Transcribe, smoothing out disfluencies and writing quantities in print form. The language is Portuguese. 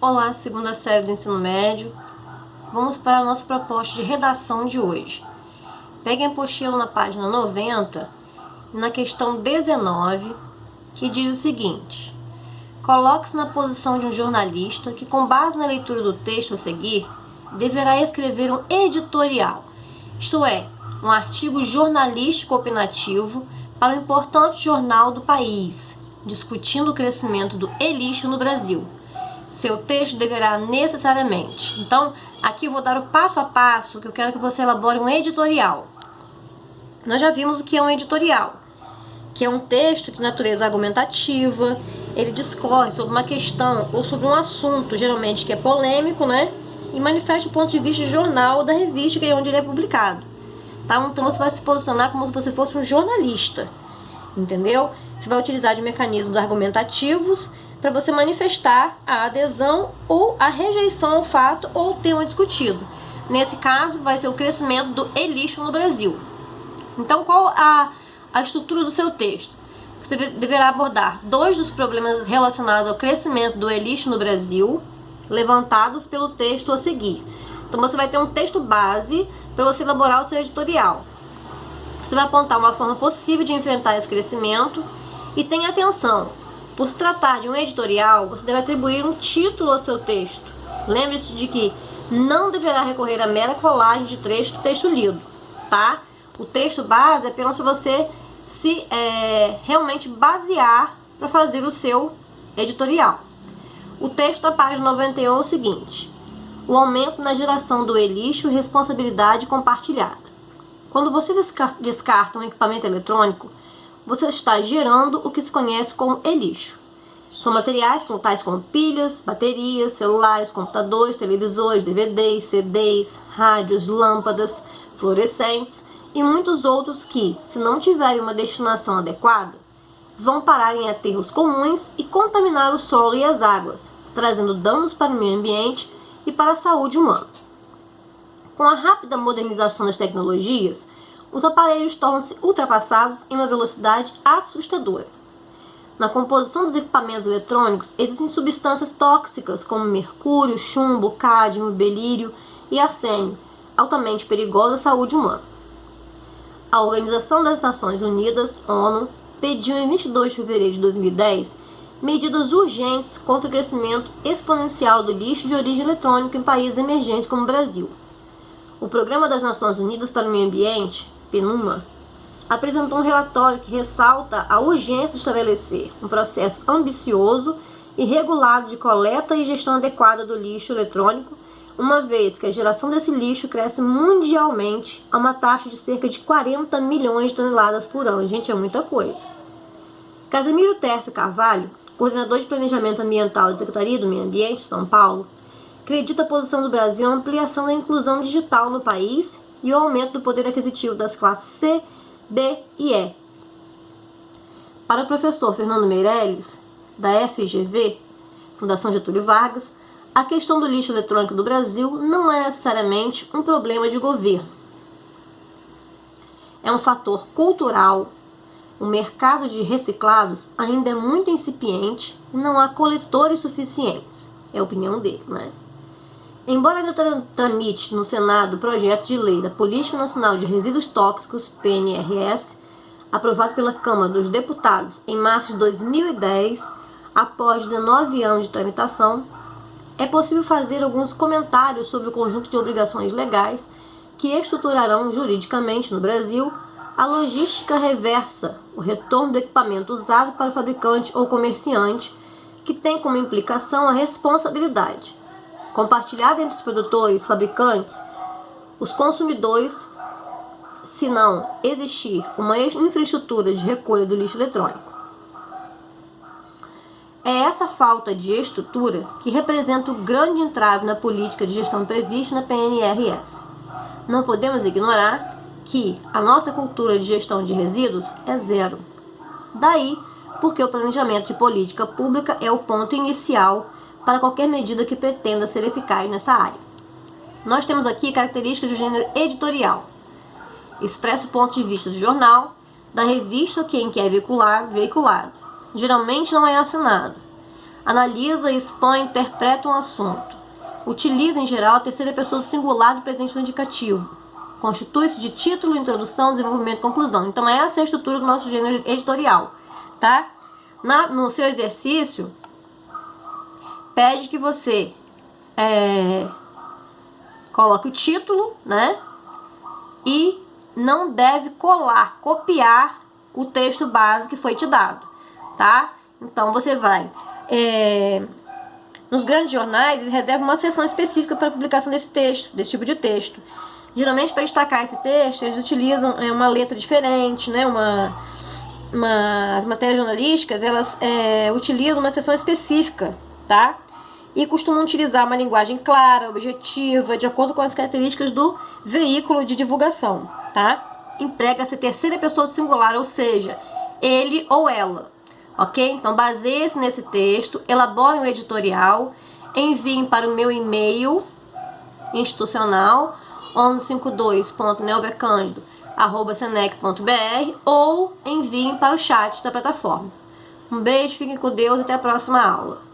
Olá, segunda série do ensino médio. Vamos para a nossa proposta de redação de hoje. Pegue a apostila na página 90, na questão 19, que diz o seguinte: coloque-se na posição de um jornalista que, com base na leitura do texto a seguir, deverá escrever um editorial, isto é, um artigo jornalístico opinativo para um importante jornal do país, discutindo o crescimento do e-lixo no Brasil. Seu texto deverá necessariamente. Então, aqui eu vou dar o passo a passo que eu quero que você elabore um editorial. Nós já vimos o que é um editorial, que é um texto de natureza argumentativa, ele discorre sobre uma questão ou sobre um assunto, geralmente que é polêmico, né? E manifesta o ponto de vista do jornal ou da revista, que é onde ele é publicado. Tá? Então você vai se posicionar como se você fosse um jornalista, entendeu? Você vai utilizar de mecanismos argumentativos para você manifestar a adesão ou a rejeição ao fato ou tema discutido. Nesse caso, vai ser o crescimento do e-lixo no Brasil. Então, qual a estrutura do seu texto? Você deverá abordar dois dos problemas relacionados ao crescimento do e-lixo no Brasil, levantados pelo texto a seguir. Então, você vai ter um texto base para você elaborar o seu editorial. Você vai apontar uma forma possível de enfrentar esse crescimento e tenha atenção. Por se tratar de um editorial, você deve atribuir um título ao seu texto. Lembre-se de que não deverá recorrer à mera colagem de trecho do texto lido, tá? O texto base é apenas para você se realmente basear para fazer o seu editorial. O texto da página 91 é o seguinte: o aumento na geração do e-lixo e responsabilidade compartilhada. Quando você descarta um equipamento eletrônico, você está gerando o que se conhece como e-lixo. São materiais tais como pilhas, baterias, celulares, computadores, televisores, DVDs, CDs, rádios, lâmpadas, fluorescentes e muitos outros que, se não tiverem uma destinação adequada, vão parar em aterros comuns e contaminar o solo e as águas, trazendo danos para o meio ambiente e para a saúde humana. Com a rápida modernização das tecnologias, os aparelhos tornam-se ultrapassados em uma velocidade assustadora. Na composição dos equipamentos eletrônicos existem substâncias tóxicas como mercúrio, chumbo, cádmio, belírio e arsênio, altamente perigosas à saúde humana. A Organização das Nações Unidas, ONU, pediu em 22 de fevereiro de 2010 medidas urgentes contra o crescimento exponencial do lixo de origem eletrônica em países emergentes como o Brasil. O Programa das Nações Unidas para o Meio Ambiente, PNUMA, apresentou um relatório que ressalta a urgência de estabelecer um processo ambicioso e regulado de coleta e gestão adequada do lixo eletrônico, uma vez que a geração desse lixo cresce mundialmente a uma taxa de cerca de 40 milhões de toneladas por ano. Gente, é muita coisa. Casemiro Tércio Carvalho, coordenador de Planejamento Ambiental da Secretaria do Meio Ambiente de São Paulo, acredita a posição do Brasil na ampliação da inclusão digital no país e o aumento do poder aquisitivo das classes C, D e E. Para o professor Fernando Meirelles, da FGV, Fundação Getúlio Vargas, a questão do lixo eletrônico do Brasil não é necessariamente um problema de governo. É um fator cultural. O mercado de reciclados ainda é muito incipiente e não há coletores suficientes. É a opinião dele, né? Embora ainda tramite no Senado o projeto de lei da Política Nacional de Resíduos Tóxicos, PNRS, aprovado pela Câmara dos Deputados em março de 2010, após 19 anos de tramitação, é possível fazer alguns comentários sobre o conjunto de obrigações legais que estruturarão juridicamente no Brasil a logística reversa, o retorno do equipamento usado para o fabricante ou comerciante, que tem como implicação a responsabilidade compartilhada entre os produtores, fabricantes, os consumidores, se não existir uma infraestrutura de recolha do lixo eletrônico. É essa falta de estrutura que representa o grande entrave na política de gestão prevista na PNRS. Não podemos ignorar que a nossa cultura de gestão de resíduos é zero. Daí, porque o planejamento de política pública é o ponto inicial para qualquer medida que pretenda ser eficaz nessa área. Nós temos aqui características do gênero editorial. Expressa o ponto de vista do jornal, da revista em que é veiculado. Geralmente não é assinado. analisa, expõe, interpreta um assunto. Utiliza, em geral, a terceira pessoa do singular do presente no indicativo. Constitui-se de título, introdução, desenvolvimento e conclusão. Então, essa é a estrutura do nosso gênero editorial, tá? No seu exercício, pede que você coloque o título, né? E não deve copiar o texto base que foi te dado, tá? Então, você vai... nos grandes jornais, eles reservam uma seção específica para a publicação desse texto, tipo de texto. Geralmente, para destacar esse texto, eles utilizam uma letra diferente, né? As matérias jornalísticas, elas utilizam uma seção específica, tá? E costumam utilizar uma linguagem clara, objetiva, de acordo com as características do veículo de divulgação, tá? Emprega-se terceira pessoa do singular, ou seja, ele ou ela, ok? Então, baseie-se nesse texto, elaborem um editorial, enviem para o meu e-mail institucional, 1152.nelvercandido@senec.br, ou enviem para o chat da plataforma. Um beijo, fiquem com Deus e até a próxima aula.